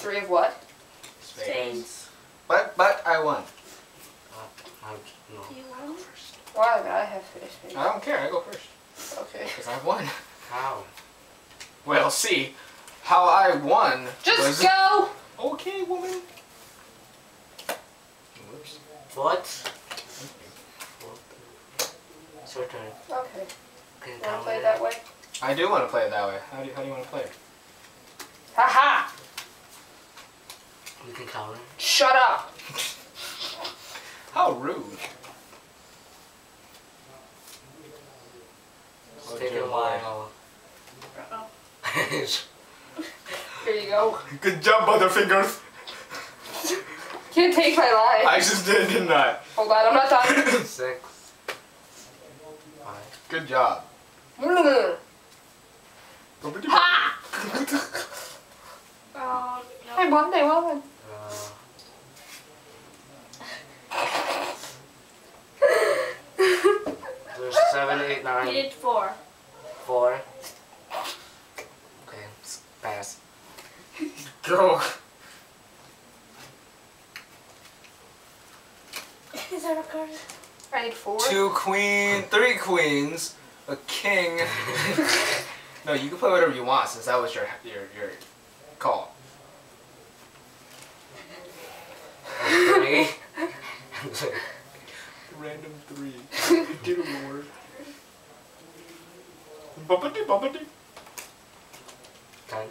three of what? Spades. But I won. No. You won? Why? But I have finished. I don't care. I go first. Okay. Because I won. How? Well, see, how I won Just was... go! Okay, woman. Whoops. What? It's your turn. Okay. Okay, You wanna play it that way? I do want to play it that way. How do you want to play it? Haha! You can counter. Shut up! How rude. It's Oh, taking dear a while. Uh-oh. Here you go. Good job, Butterfingers. Can't take my line. I just didn't I? Hold on, I'm not done. 6. 5. Good job. Ha! Oh, no. I won. There's 7, 8, 9. You did 4. 4. Okay, pass. Go. Is that a card? I need 4. 2 queen, 3 queens, a king. No, you can play whatever you want since that was your call. 3. Random 3. Dear Lord. Bumpity. 10.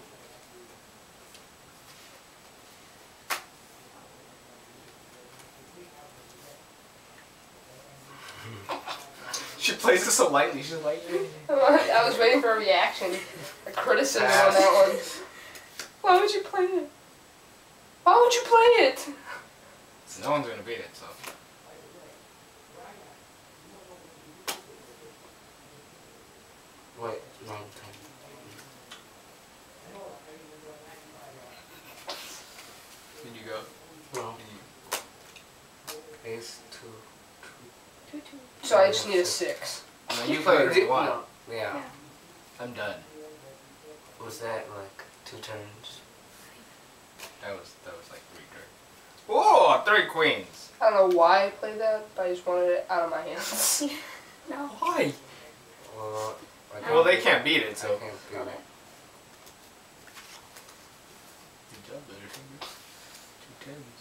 She plays it so lightly. She's like, I was waiting for a reaction. A criticism on that one. Why would you play it? Why would you play it? so no one's gonna beat it. So. Wait, 9, 10. Did you go? No. Ace, 2. So I just need a 6. No, you play whatever you want. No. Yeah. I'm done. Was that like 2 turns? That was like 3 turns. Oh, 3 queens. I don't know why I played that, but I just wanted it out of my hands. No. Why? Well, Well, they can't beat it, I so. can't beat it. Good job, Butterfinger. 2 10s.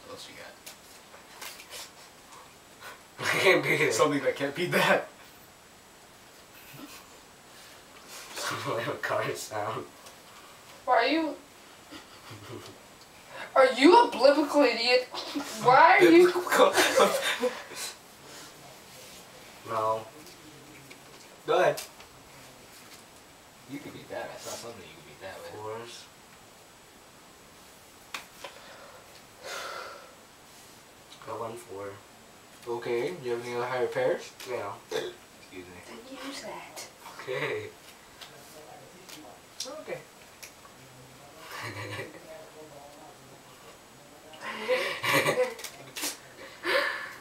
What else you got? I can't beat it. Something that can't beat that. What a card sound. Why are you... Are you a biblical idiot? Why are you... No. Go ahead. You could beat that. I saw something you could beat that with. 4s. Got 1 4. Okay, do you have any other higher pairs? Yeah. Excuse me. Then use that. Okay. Okay.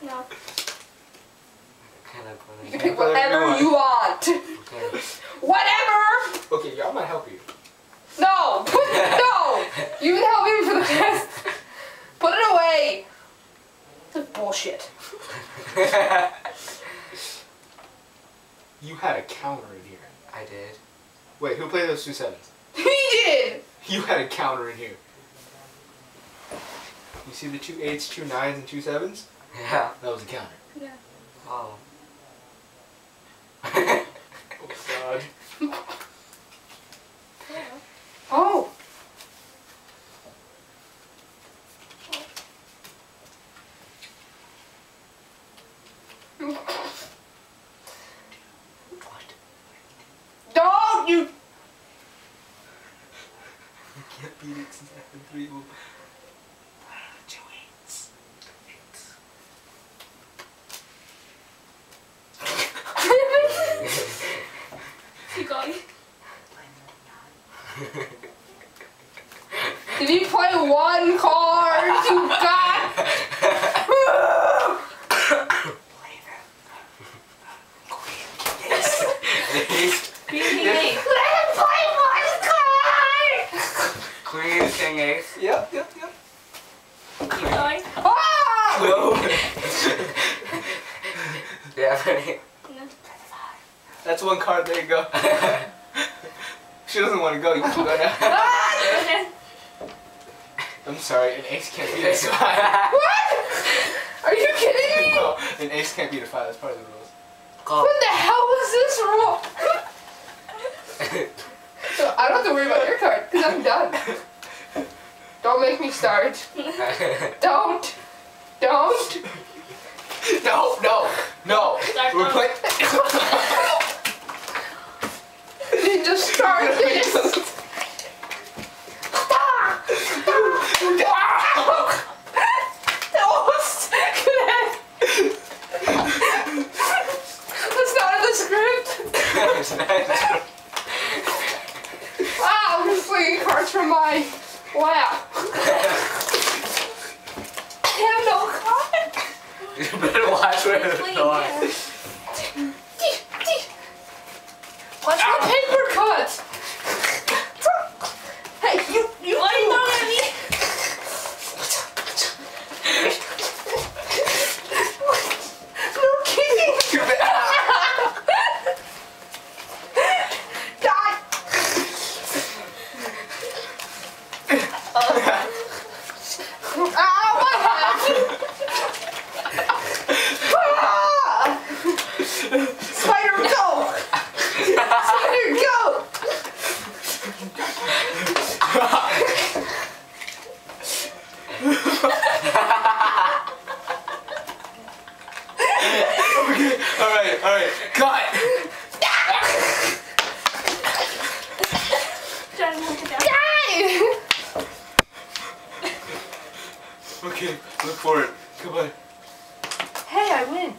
No. Can I put You it? can pick whatever you want. Okay. Whatever! Okay, yeah, I might help you. No! No! You can help me for the best. Put it away. This is bullshit. You had a counter in here. I did. Wait, who played those 2 7s? He did! You had a counter in here. You see the 2 8s, 2 9s, and 2 7s? Yeah. That was a counter. Yeah. Oh. Oh God. Oh! Don't you... You can't beat it since I have 3 of them. 2 8s. Keep going. Did you play 1 card? You got... Beating me. Let him play 1 card! Queen, happening? No. That's one card. There you go. She doesn't want to go. You can go now. Okay. I'm sorry. An ace can't beat a 5. What? Are you kidding me? No, an ace can't beat a 5. That's part of the rules. Call. What the hell is this rule? So I don't have to worry about your card because I'm done. Don't make me start. Don't. Don't. No, no, no. Start We're now. playing. You just start this. That's not in the script. Wow, I'm just flinging cards from my lap. I have no card. You better watch where Please, the door. yeah. Watch my paper cut. Hey, you What are you throwing at me? No kidding. Die. Ow, my head. Ah! Spider, go. Spider, go. Alright, cut! Trying to knock it down. Die. Okay, look for it. Goodbye. Hey, I win.